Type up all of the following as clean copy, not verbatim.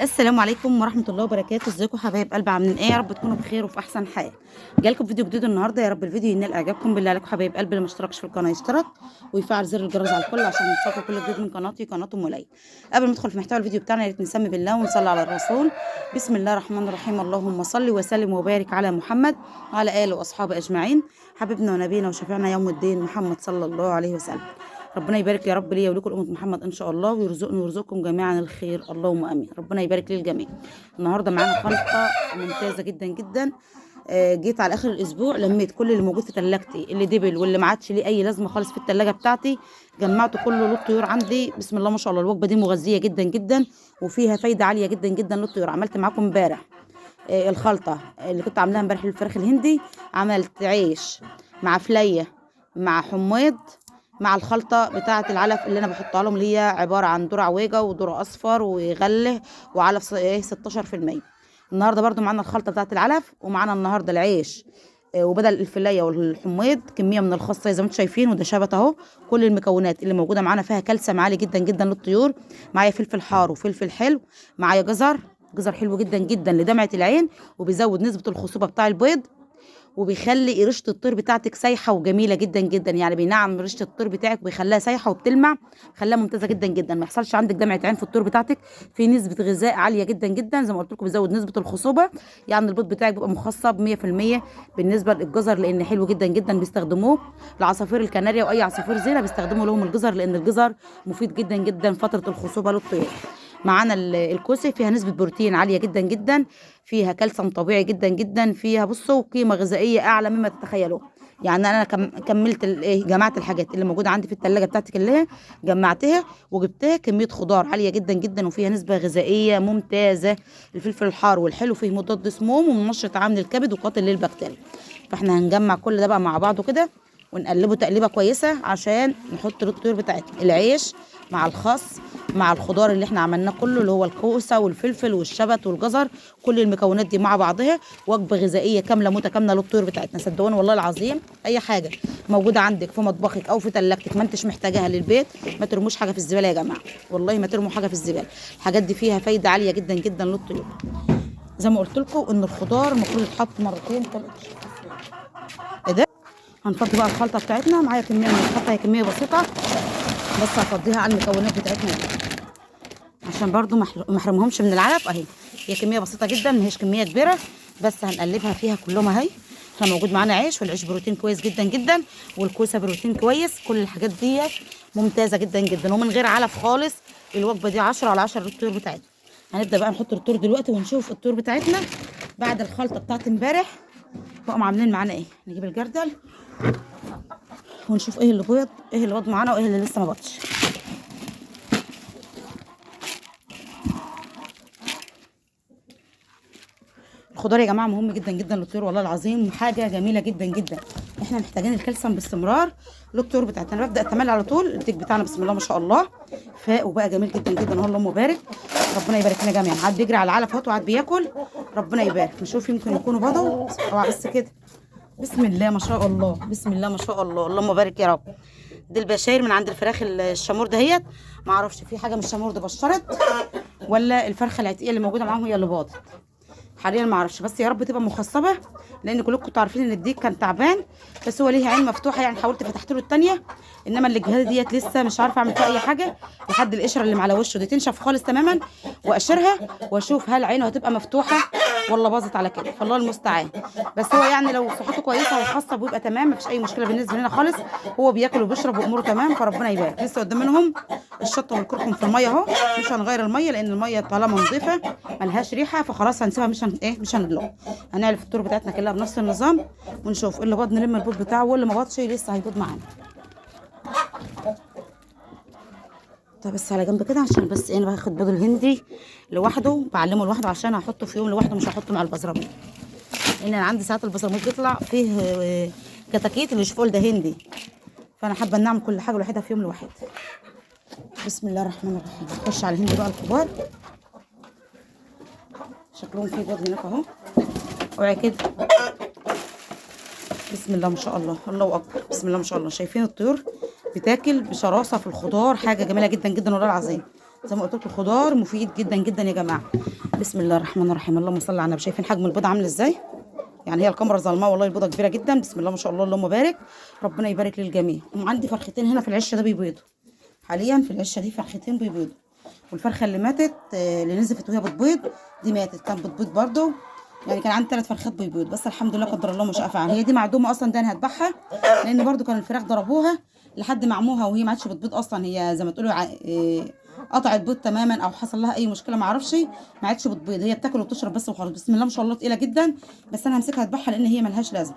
السلام عليكم ورحمة الله وبركاته. ازيكم حبايب قلبي؟ عاملين ايه؟ يا رب تكونوا بخير وفي احسن حال. جالكم فيديو جديد النهارده، يا رب الفيديو ينال اعجابكم. بالله عليكم حبايب قلبي اللي ما اشتركش في القناه يشترك ويفعل زر الجرس على الكل عشان يوصلكم كل جديد من قناتي قناه ام ليلى. قبل ما ندخل في محتوى الفيديو بتاعنا يا ريت نسمي بالله ونصلي على الرسول. بسم الله الرحمن الرحيم. اللهم صل وسلم وبارك على محمد وعلى اله واصحابه اجمعين. حبيبنا ونبينا وشفيعنا يوم الدين محمد صلى الله عليه وسلم. ربنا يبارك يا رب ليا ولكم أمة محمد إن شاء الله، ويرزقني ويرزقكم جميعا الخير اللهم آمين. ربنا يبارك للجميع. النهارده معانا خلطة ممتازة جدا جدا. جيت على آخر الأسبوع لميت كل اللي موجود في تلاجتي، اللي دبل واللي ما عادش ليه أي لازمة خالص في التلاجة بتاعتي، جمعته كله للطيور عندي. بسم الله ما شاء الله، الوجبة دي مغذية جدا جدا وفيها فايدة عالية جدا جدا للطيور. عملت معاكم امبارح الخلطة اللي كنت عاملاها امبارح للفراخ الهندي. عملت عيش مع فلية مع حميض مع الخلطة بتاعة العلف اللي انا بحطها لهم، اللي هي عبارة عن ذرة عويجة وذرة اصفر وغله وعلف 16%. النهارده برضو معانا الخلطة بتاعة العلف، ومعانا النهارده العيش وبدل الفلية والحميض كمية من الخاصة زي ما انتم شايفين، وده شبت اهو. كل المكونات اللي موجودة معانا فيها كالسيوم عالي جدا جدا للطيور. معايا فلفل حار وفلفل حلو، معايا جزر حلو جدا جدا لدمعة العين، وبيزود نسبة الخصوبة بتاع البيض، وبيخلي ريشه الطير بتاعتك سايحه وجميله جدا جدا. يعني بينعم ريشه الطير بتاعك وبيخليها سايحه وبتلمع، خلاها ممتازه جدا جدا. ما يحصلش عندك دمعه عين في الطير بتاعتك. في نسبه غذاء عاليه جدا جدا زي ما قلت لكم، بيزود نسبه الخصوبه. يعني البيض بتاعك بيبقى مخصب 100% بالنسبه للجزر، لان حلو جدا جدا. بيستخدموه لعصافير الكناريا واي عصافير زينه، بيستخدموا لهم الجزر لان الجزر مفيد جدا جدا فتره الخصوبه للطيور. معانا الكوسه فيها نسبه بروتين عاليه جدا جدا، فيها كالسيوم طبيعي جدا جدا، فيها بصوا قيمه غذائيه اعلى مما تتخيلوا. يعني انا كملت جمعت الحاجات اللي موجوده عندي في الثلاجه بتاعتي كلها، جمعتها وجبتها كميه خضار عاليه جدا جدا وفيها نسبه غذائيه ممتازه. الفلفل الحار والحلو فيه مضاد سموم ومنشط عامل الكبد وقاتل للبكتيريا. فاحنا هنجمع كل ده بقى مع بعضه كده ونقلبه تقليبه كويسه عشان نحط للطيور بتاعتنا العيش مع الخس مع الخضار اللي احنا عملناه كله، اللي هو الكوسه والفلفل والشبت والجزر. كل المكونات دي مع بعضها وجبه غذائيه كامله متكامله للطيور بتاعتنا. صدقوني والله العظيم، اي حاجه موجوده عندك في مطبخك او في ثلاجتك ما انتش محتاجاها للبيت، ما ترموش حاجه في الزباله يا جماعه. والله ما ترموا حاجه في الزباله. الحاجات دي فيها فايده عاليه جدا جدا للطيور. زي ما قلت لكم ان الخضار المفروض يتحط مرتين ايه ده. هنفضي بقى الخلطه بتاعتنا. معايا كميه من الخلطه، هي كميه بسيطه بس هفضيها على المكونات بتاعتنا دي عشان برضو ما احرمهمش من العلف. اهي هي كميه بسيطه جدا، ما هيش كميه كبيره، بس هنقلبها فيها كلهم اهي. احنا موجود معانا عيش، والعيش بروتين كويس جدا جدا، والكوسه بروتين كويس. كل الحاجات دي ممتازه جدا جدا ومن غير علف خالص. الوجبه دي 10 على 10 للطيور بتاعتنا. هنبدا بقى نحط الطيور دلوقتي ونشوف الطيور بتاعتنا بعد الخلطه بتاعت امبارح بقوا عاملين معانا ايه. نجيب الجردل ونشوف ايه اللي بيض، ايه اللي بيض معانا وايه اللي لسه ما بيضش. الخضار يا جماعه مهم جدا جدا للطيور، والله العظيم حاجه جميله جدا جدا. احنا محتاجين الكالسيوم باستمرار للطيور بتاعتنا. انا ببدا اتملى على طول الديك بتاعنا بسم الله ما شاء الله، فاق وبقى جميل جدا جدا اهو. اللهم بارك. ربنا يبارك لنا جميعا. عاد بيجري على العلف اهوت وعاد بياكل. ربنا يبارك. نشوف يمكن يكونوا بضوا اوعى بس كده. بسم الله ما شاء الله، بسم الله ما شاء الله، اللهم بارك يا رب. دي البشاير من عند الفراخ الشامور دهيت. ما اعرفش في حاجه من الشامور ده بشرت ولا الفرخه العتقيه اللي موجوده معاهم هي اللي باضت حاليا، ما اعرفش. بس يا رب تبقى مخصبه، لان كلكم كنتوا عارفين ان الديك كان تعبان، بس هو ليه عين مفتوحه. يعني حاولت فتحت له الثانيه، انما الجهاز ديت لسه مش عارفه اعمل فيها اي حاجه لحد القشره اللي على وشه دي تنشف خالص تماما، واقشرها واشوف هل عينه هتبقى مفتوحه ولا باظت على كده. فالله المستعان. بس هو يعني لو صحته كويسه وخاصه بيبقى تمام، مفيش اي مشكله بالنسبه لنا خالص. هو بياكل وبيشرب واموره تمام، فربنا يبارك. لسه قدام منهم الشطه والكركم في الميه اهو. مش هنغير الميه لان الميه طالما نظيفه ملهاش ريحه، فخلاص هنسيبها. مش هندلق. هنعرف الطور بتاعتنا كلها بنفس النظام ونشوف اللي باض نلم البيض بتاعه، واللي ما باضش لسه هيبيض معانا. طب بس على جنب كده عشان بس انا باخد بيض الهندي لوحده، بعلمه لوحده عشان هحطه في يوم لوحده، مش هحطه مع البصرموط. لان انا عندي ساعات البصرموط بيطلع فيه كتاكيت اللي يشوفوا ده هندي، فانا حابه نعمل كل حاجه لوحدها في يوم لوحد. بسم الله الرحمن الرحيم. نخش على الهندي بقى الكبار، شكلهم فيه بيض هناك اهو. اوعي كده. بسم الله ما شاء الله، الله اكبر. بسم الله ما شاء الله. شايفين الطيور بتاكل بشراسه في الخضار، حاجه جميله جدا جدا والله العظيم. زي ما قلت لكم خضار مفيد جدا جدا يا جماعه. بسم الله الرحمن الرحيم، اللهم صل على النبي. شايفين حجم البيضه عامل ازاي؟ يعني هي الكاميرا ظلمه، والله البيضه كبيره جدا. بسم الله ما شاء الله، اللهم بارك. ربنا يبارك للجميع. وعندي فرختين هنا في العشه ده بيبيضوا حاليا، في العشه دي فرختين بيبيضوا. والفرخه اللي ماتت اللي نزفت وهي بتبيض دي ماتت، كانت بتبيض برده. يعني كان عندي 3 فرخات بيبيض، بس الحمد لله قدر الله ما شاء فعل. هي دي معدومه اصلا، ده انا هذبحها، لان برده كان الفراخ ضربوها لحد ما عموها وهي ما عادش بتبيض اصلا. هي زي ما تقولوا قطعت بيض تماما، او حصل لها اي مشكله ما اعرفش، ما عادش بتبيض. هي بتاكل وبتشرب بس وخلاص. بسم الله ما شاء الله تقيله جدا، بس انا همسكها اذبحها لان هي ملهاش لازمه.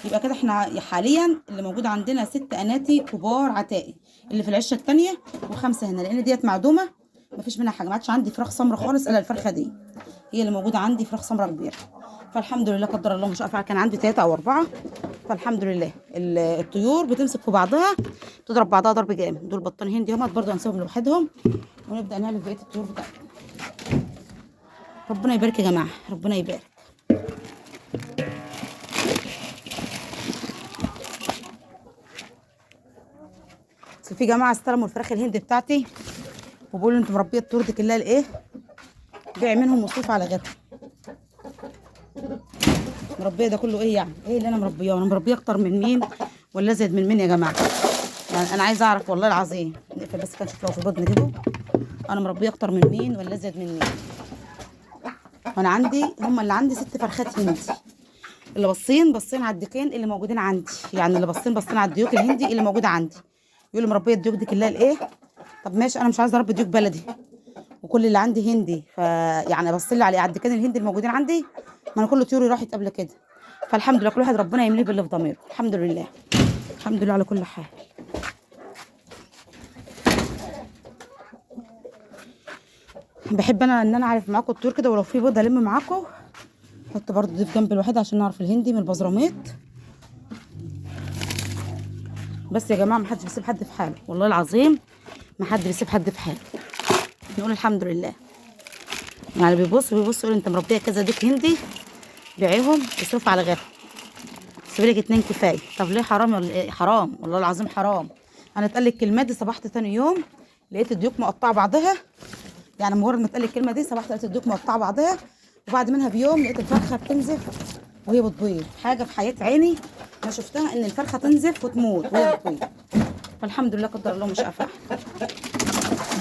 يبقى كده احنا حاليا اللي موجود عندنا 6 اناتي كبار عتائي اللي في العشه الثانيه، و5 هنا، لان ديت معدومه مفيش منها حاجه. ما عادش عندي فراخ سمراء خالص الا الفرخه دي هي اللي موجوده عندي، فراخ سمراء كبيره. فالحمد لله قدر الله ما شاء فعل. كان عندي 3 أو 4. فالحمد لله الطيور بتمسك في بعضها، تضرب بعضها ضرب جامد. دول بطان هندي هم برضه هنسيبهم لوحدهم، ونبدا نعمل بقيه الطيور بتاعتنا. ربنا يبارك يا جماعه، ربنا يبارك. بس في جماعه استلموا الفراخ الهندي بتاعتي وبيقولوا انتوا مربيه الطيور دي كلها لايه؟ بيع منهم مصروف على غيرهم. مربيه ده كله ايه يعني؟ ايه اللي انا مربيه؟ انا مربيه اكتر من مين ولا ازيد من مين يا جماعه؟ يعني انا عايزه اعرف والله العظيم. نقفل بس كده نشوف لو في بيض نجيبه. انا مربيه اكتر من مين ولا ازيد من مين؟ وانا عندي اللي عندي 6 فرخات هندي، اللي باصين على الديكين اللي موجودين عندي. يعني اللي باصين على الديوك الهندي اللي موجوده عندي. يقولوا مربيه الديوك دي كلها لايه؟ طب ماشي، انا مش عايزه اربي ديوك بلدي وكل اللي عندي هندي، يعني بصلي على الديكين الهندي الموجودين عندي. ما انا كل طيوري راحت قبل كده. فالحمد لله كل واحد ربنا يمليه باللي في ضميره. الحمد لله، الحمد لله على كل حال. بحب انا ان انا اعرف معاكم الطيور كده، ولو في بيضه الم معاكم. حط برضه دي في جنب الواحده عشان نعرف الهندي من البزراميط. بس يا جماعه ما حدش بيسيب حد في حاله، والله العظيم ما حد بيسيب حد في حاله. نقول الحمد لله. يعني بيبص يقول انت مربيه كذا ديك هندي، بيعيهم اصرف على غيرهم، سيبي لك 2 كفايه. طب ليه؟ حرام ولا ايه؟ حرام والله العظيم حرام. انا اتقال لي الكلمه دي صبحت تاني يوم لقيت الديوك مقطعه بعضها. يعني مجرد ما اتقال لي الكلمه دي صبحت لقيت الديوك مقطعه بعضها، وبعد منها بيوم لقيت الفرخه بتنزف وهي بتبيض. حاجه في حياه عيني ما شفتها، ان الفرخه تنزف وتموت وهي بتبيض. فالحمد لله قدر الله مش فعل.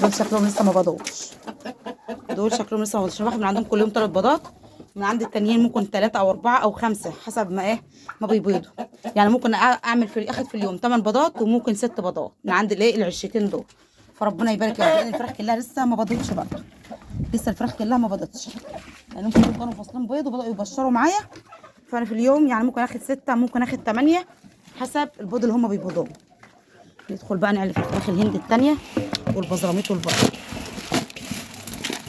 دول شكلهم لسه ما بيضوش، دول شكلهم لسه ما بيضوش. باخد من عندهم كل يوم 3 بيضات، من عند التانيين ممكن 3 أو 4 أو 5 حسب ما ما بيبيضوا. يعني ممكن اعمل اخد في اليوم 8 بيضات، وممكن 6 بيضات من عند العشتين دول. فربنا يبارك يا رب. لان الفراخ كلها لسه ما بيضتش برضه، لسه الفراخ كلها ما بيضتش، لانهم كانوا فاصلين بيض وبداوا يبشروا معايا. فانا في اليوم يعني ممكن اخد 6، ممكن اخد 8 حسب البيض اللي هم بيبيضوه. ندخل بقى نعلف الفراخ الهند التانية والبزراميط والبط،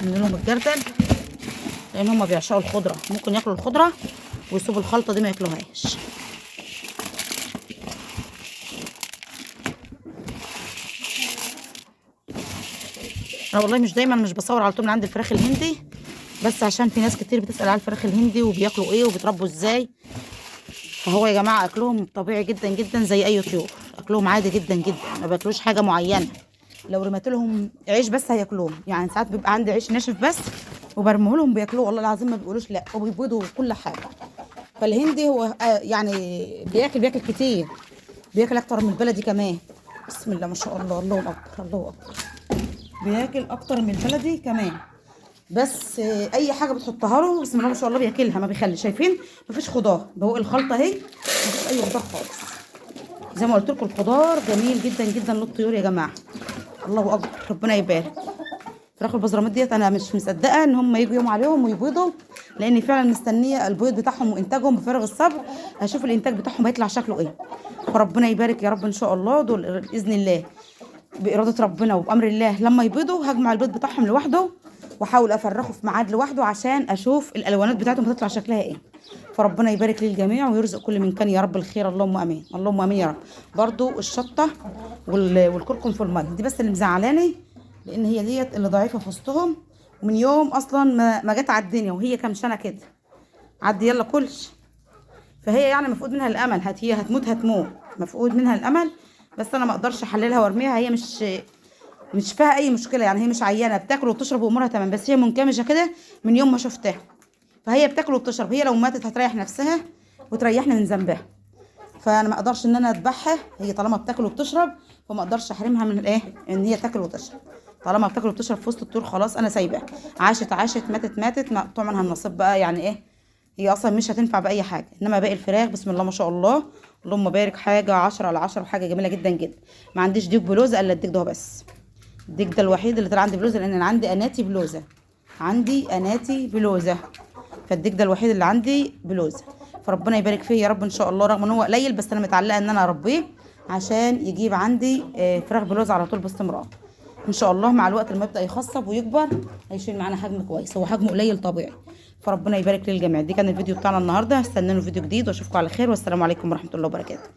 نعمل لهم الجردل، لان هم بيعشقوا الخضره. ممكن ياكلوا الخضره ويسيبوا الخلطه دي ما ياكلوهاش. انا والله مش دايما مش بصور على طول من عند الفراخ الهندي، بس عشان في ناس كتير بتسال على الفراخ الهندي وبياكلوا ايه وبيتربوا ازاي. فهو يا جماعه اكلهم طبيعي جدا جدا زي اي طيور، اكلهم عادي جدا جدا، ما بياكلوش حاجه معينه. لو رميت لهم عيش بس هياكلوه. يعني ساعات بيبقى عندي عيش ناشف بس وبرميه لهم بياكلوه، والله العظيم ما بيقولوش لا، وبيبيضوا كل حاجه. فالهندي هو يعني بياكل كتير، بياكل اكتر من البلدي كمان. بسم الله ما شاء الله، الله اكبر الله اكبر. بياكل اكتر من البلدي كمان. بس اي حاجه بتحطها له بسم الله ما شاء الله بياكلها، ما بيخلي. شايفين مفيش خضار، بقول الخلطه اهي مفيش اي خضار خالص. زي ما قلت لكم الخضار جميل جدا جدا للطيور يا جماعه. الله اكبر، ربنا يبارك. فراخ البزراميط ديت انا مش مصدقه ان هم يجوا يوم عليهم ويبيضوا، لاني فعلا مستنيه البيض بتاعهم وانتاجهم بفارغ الصبر. هشوف الانتاج بتاعهم هيطلع شكله ايه. فربنا يبارك يا رب ان شاء الله. دول باذن الله باراده ربنا وبامر الله لما يبيضوا هجمع البيض بتاعهم لوحده، واحاول افرخه في ميعاد لوحده عشان اشوف الالوانات بتاعتهم هتطلع شكلها ايه. فربنا يبارك للجميع ويرزق كل من كان يا رب الخير. اللهم امين، اللهم امين يا رب. برضو الشطه والكركم في الميه دي بس اللي مزعلاني، لان هي ديت اللي ضعيفه في وسطهم. ومن يوم اصلا ما جت على الدنيا وهي كام سنه كده عدي يلا كلش. فهي يعني مفقود منها الامل، هي هتموت مفقود منها الامل. بس انا ما اقدرش احللها وارميها، هي مش فيها اي مشكله، يعني هي مش عيانه، بتاكل وبتشرب وامورها تمام، بس هي منكمشه كده من يوم ما شفتها. فهي بتاكل وبتشرب، هي لو ماتت هتريح نفسها وتريحنا من ذنبها. فانا ما اقدرش ان انا اذبحها، هي طالما بتاكل وبتشرب فما اقدرش احرمها من الايه، ان هي تاكل وتشرب. طالما بتاكل وبتشرب في وسط الطيور خلاص انا سايباها. عاشت عاشت، ماتت ماتت، مقطوع منها النصيب بقى، يعني ايه، هي اصلا مش هتنفع باي حاجه. انما باقي الفراخ بسم الله ما شاء الله، اللهم بارك، حاجه 10 على 10، وحاجه جميله جدا جدا. ما عنديش ديك بلوزه الا الديك ده بس. الديك ده الوحيد اللي طلع عندي بلوزه، لان انا عندي اناتي بلوزه، عندي اناتي بلوزه. فالديك ده الوحيد اللي عندي بلوزه. فربنا يبارك فيه يا رب ان شاء الله، رغم ان هو قليل بس انا متعلقه ان انا اربيه عشان يجيب عندي فراخ بلوزه على طول باستمرار. ان شاء الله مع الوقت لما يبدا يخصب ويكبر هيشيل معانا حجم كويس، هو حجمه قليل طبيعي. فربنا يبارك للجميع. دي كان الفيديو بتاعنا النهارده، استنوا فيديو جديد واشوفكم على خير، والسلام عليكم ورحمه الله وبركاته.